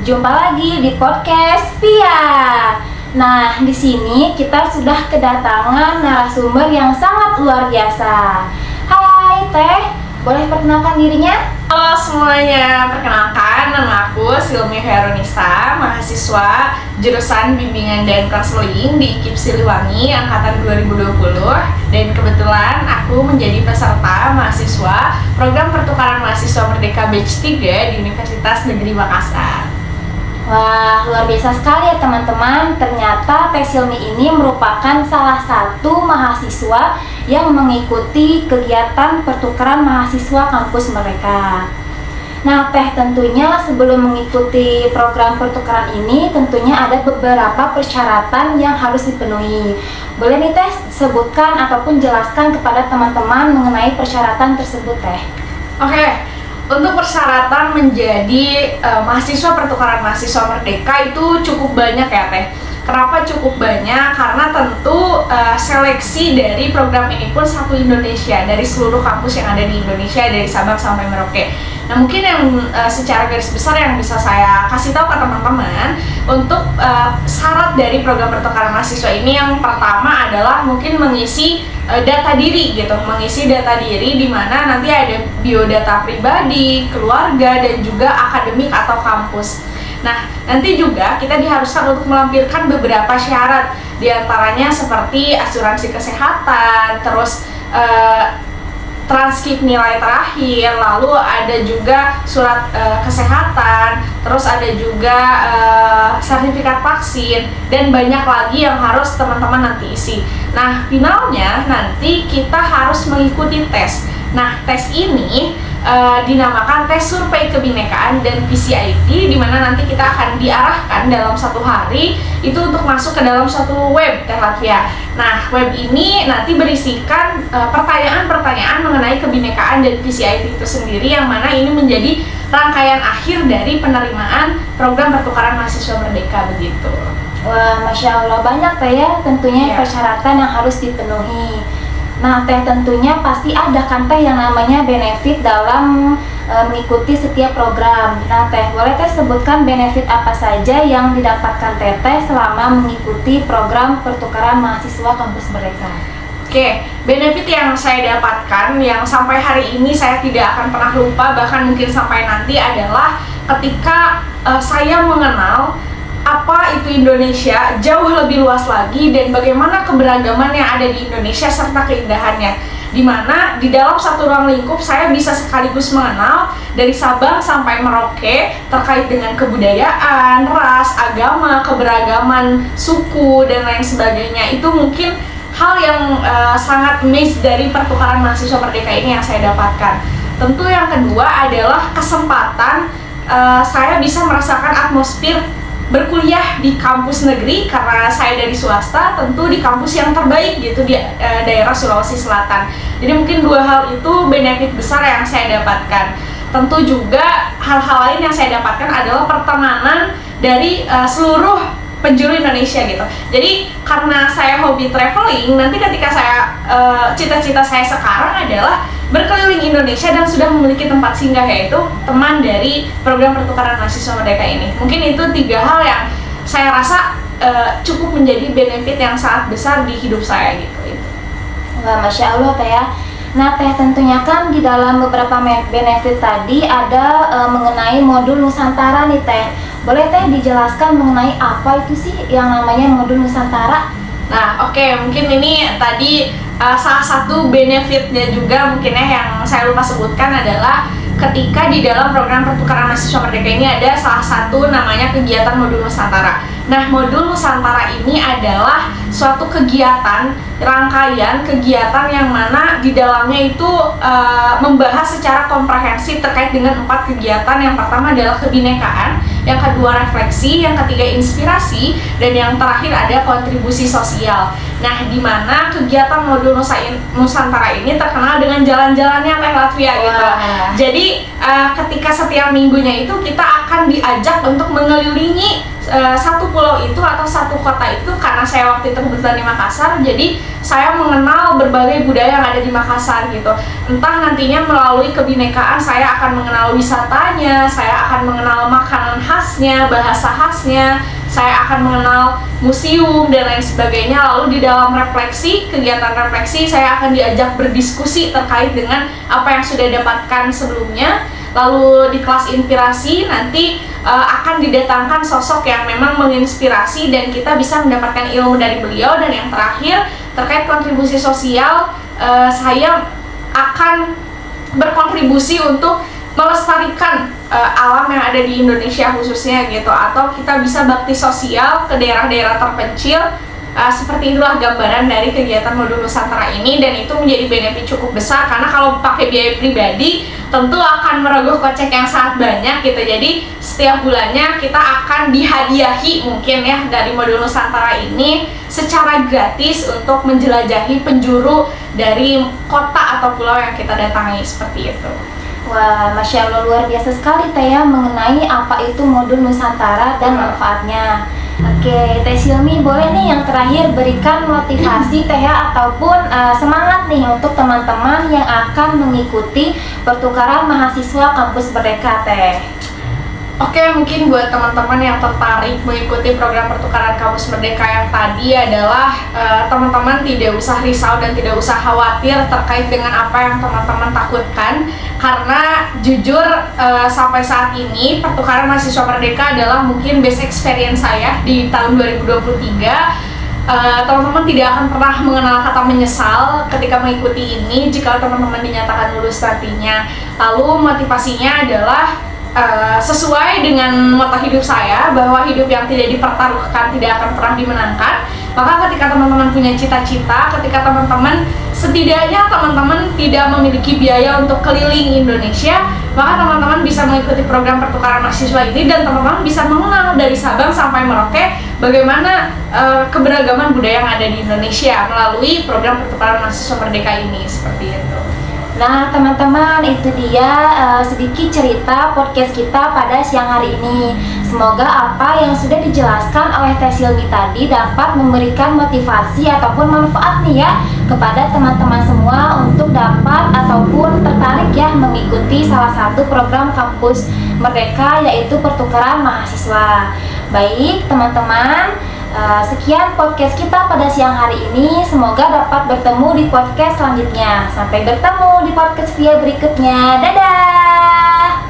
Jumpa lagi di podcast Via. Nah, di sini kita sudah kedatangan narasumber yang sangat luar biasa. Hai Teh, boleh perkenalkan dirinya? Halo semuanya, perkenalkan nama aku Silmi Heronisa, mahasiswa jurusan Bimbingan dan Konseling di IKIP Siliwangi angkatan 2020. Dan kebetulan aku menjadi peserta mahasiswa program pertukaran mahasiswa Merdeka Batch 3 di Universitas Negeri Makassar. Wah, luar biasa sekali ya teman-teman. Ternyata Teh Silmi ini merupakan salah satu mahasiswa yang mengikuti kegiatan pertukaran mahasiswa kampus mereka. Nah, Teh, tentunya sebelum mengikuti program pertukaran ini tentunya ada beberapa persyaratan yang harus dipenuhi. Boleh nih Teh sebutkan ataupun jelaskan kepada teman-teman mengenai persyaratan tersebut, Teh? Oke. Untuk persyaratan menjadi mahasiswa pertukaran mahasiswa Merdeka itu cukup banyak ya Teh. Kenapa cukup banyak? Karena tentu seleksi dari program ini pun satu Indonesia, dari seluruh kampus yang ada di Indonesia, dari Sabang sampai Merauke. Nah, mungkin yang secara garis besar yang bisa saya kasih tahu ke teman-teman untuk syarat dari program pertukaran mahasiswa ini, yang pertama adalah mungkin mengisi data diri gitu, mengisi data diri di mana nanti ada biodata pribadi, keluarga, dan juga akademik atau kampus. Nah, nanti juga kita diharuskan untuk melampirkan beberapa syarat, diantaranya seperti asuransi kesehatan, terus transkrip nilai terakhir, lalu ada juga surat kesehatan, terus ada juga sertifikat vaksin, dan banyak lagi yang harus teman-teman nanti isi. Nah, finalnya nanti kita harus mengikuti tes. Nah, tes ini dinamakan tes survei kebinekaan dan VCIT, di mana nanti kita akan diarahkan dalam satu hari itu untuk masuk ke dalam suatu web Teh Latvia. Nah, web ini nanti berisikan pertanyaan-pertanyaan mengenai kebinekaan dan VCIT itu sendiri, yang mana ini menjadi rangkaian akhir dari penerimaan program pertukaran mahasiswa Merdeka begitu. Wah, Masya Allah, banyak Teh ya tentunya persyaratan yang harus dipenuhi. Nah, Teh, tentunya pasti ada kan Teh yang namanya benefit dalam mengikuti setiap program. Nah, Teh, boleh Teh sebutkan benefit apa saja yang didapatkan Teteh selama mengikuti program pertukaran mahasiswa kampus mereka? Oke, benefit yang saya dapatkan yang sampai hari ini saya tidak akan pernah lupa, bahkan mungkin sampai nanti, adalah ketika saya mengenal apa itu Indonesia jauh lebih luas lagi, dan bagaimana keberagaman yang ada di Indonesia serta keindahannya, dimana di dalam satu ruang lingkup saya bisa sekaligus mengenal dari Sabang sampai Merauke terkait dengan kebudayaan, ras, agama, keberagaman suku, dan lain sebagainya. Itu mungkin hal yang sangat miss dari pertukaran mahasiswa Merdeka ini yang saya dapatkan. Tentu yang kedua adalah kesempatan saya bisa merasakan atmosfer berkuliah di kampus negeri, karena saya dari swasta, tentu di kampus yang terbaik gitu di daerah Sulawesi Selatan. Jadi mungkin dua hal itu benefit besar yang saya dapatkan. Tentu juga hal-hal lain yang saya dapatkan adalah pertemanan dari seluruh penjuru Indonesia gitu. Jadi karena saya hobi traveling, nanti ketika saya cita-cita saya sekarang adalah berkeliling Indonesia dan sudah memiliki tempat singgah, yaitu teman dari program pertukaran mahasiswa Merdeka ini. Mungkin itu tiga hal yang saya rasa cukup menjadi benefit yang sangat besar di hidup saya gitu. Wah, Masya Allah Teh ya. Nah, Teh, tentunya kan di dalam beberapa benefit tadi ada mengenai modul Nusantara nih Teh. Boleh Teh dijelaskan mengenai apa itu sih yang namanya modul Nusantara? Nah, oke, mungkin ini tadi salah satu benefitnya juga mungkin ya yang saya lupa sebutkan adalah ketika di dalam program pertukaran mahasiswa Merdeka ini ada salah satu namanya kegiatan modul Nusantara. Nah, modul Nusantara ini adalah suatu kegiatan, rangkaian kegiatan yang mana di dalamnya itu membahas secara komprehensif terkait dengan 4 kegiatan. Yang pertama adalah kebinekaan, yang kedua refleksi, yang ketiga inspirasi, dan yang terakhir ada kontribusi sosial. Nah, di mana kegiatan modul Nusantara ini terkenal dengan jalan-jalannya Teh Latvia gitu. Wah. Jadi ketika setiap minggunya itu kita akan diajak untuk mengelilingi satu pulau itu atau satu kota itu, karena saya waktu itu kebetulan di Makassar, jadi saya mengenal berbagai budaya yang ada di Makassar gitu. Entah nantinya melalui kebinekaan saya akan mengenal wisatanya, saya akan mengenal makanan khasnya, bahasa khasnya, saya akan mengenal museum dan lain sebagainya. Lalu di dalam kegiatan refleksi, saya akan diajak berdiskusi terkait dengan apa yang sudah didapatkan sebelumnya. Lalu di kelas inspirasi nanti akan didatangkan sosok yang memang menginspirasi dan kita bisa mendapatkan ilmu dari beliau. Dan yang terakhir terkait kontribusi sosial, saya akan berkontribusi untuk melestarikan alam yang ada di Indonesia khususnya gitu, atau kita bisa bakti sosial ke daerah-daerah terpencil. Seperti itulah gambaran dari kegiatan modul Nusantara ini, dan itu menjadi benefit cukup besar karena kalau pakai biaya pribadi tentu akan merogoh kocek yang sangat banyak gitu. Jadi setiap bulannya kita akan dihadiahi mungkin ya dari modul Nusantara ini secara gratis untuk menjelajahi penjuru dari kota atau pulau yang kita datangi, seperti itu. Wah, Masya Allah, luar biasa sekali Teh ya mengenai apa itu modul Nusantara dan manfaatnya. Oke, Teh Silmi, boleh nih yang terakhir berikan motivasi Teh ya ataupun semangat nih untuk teman-teman yang akan mengikuti pertukaran mahasiswa kampus Merdeka Teh. Oke, mungkin buat teman-teman yang tertarik mengikuti program pertukaran kampus Merdeka yang tadi adalah teman-teman tidak usah risau dan tidak usah khawatir terkait dengan apa yang teman-teman takutkan, karena jujur sampai saat ini pertukaran mahasiswa Merdeka adalah mungkin best experience saya di tahun 2023. Teman-teman tidak akan pernah mengenal kata menyesal ketika mengikuti ini jika teman-teman dinyatakan lulus nantinya. Lalu motivasinya adalah sesuai dengan motto hidup saya, bahwa hidup yang tidak dipertaruhkan tidak akan pernah dimenangkan. Maka ketika teman-teman punya cita-cita, ketika setidaknya teman-teman tidak memiliki biaya untuk keliling Indonesia, maka teman-teman bisa mengikuti program pertukaran mahasiswa ini dan teman-teman bisa mengenal dari Sabang sampai Merauke bagaimana keberagaman budaya yang ada di Indonesia melalui program pertukaran mahasiswa Merdeka ini, seperti itu. Nah teman-teman, itu dia sedikit cerita podcast kita pada siang hari ini. Semoga apa yang sudah dijelaskan oleh Teh Silmi tadi dapat memberikan motivasi ataupun manfaat nih ya kepada teman-teman semua untuk dapat ataupun tertarik ya mengikuti salah satu program kampus Merdeka, yaitu pertukaran mahasiswa. Baik teman-teman, sekian podcast kita pada siang hari ini. Semoga dapat bertemu di podcast selanjutnya. Sampai bertemu di podcast via berikutnya. Dadah.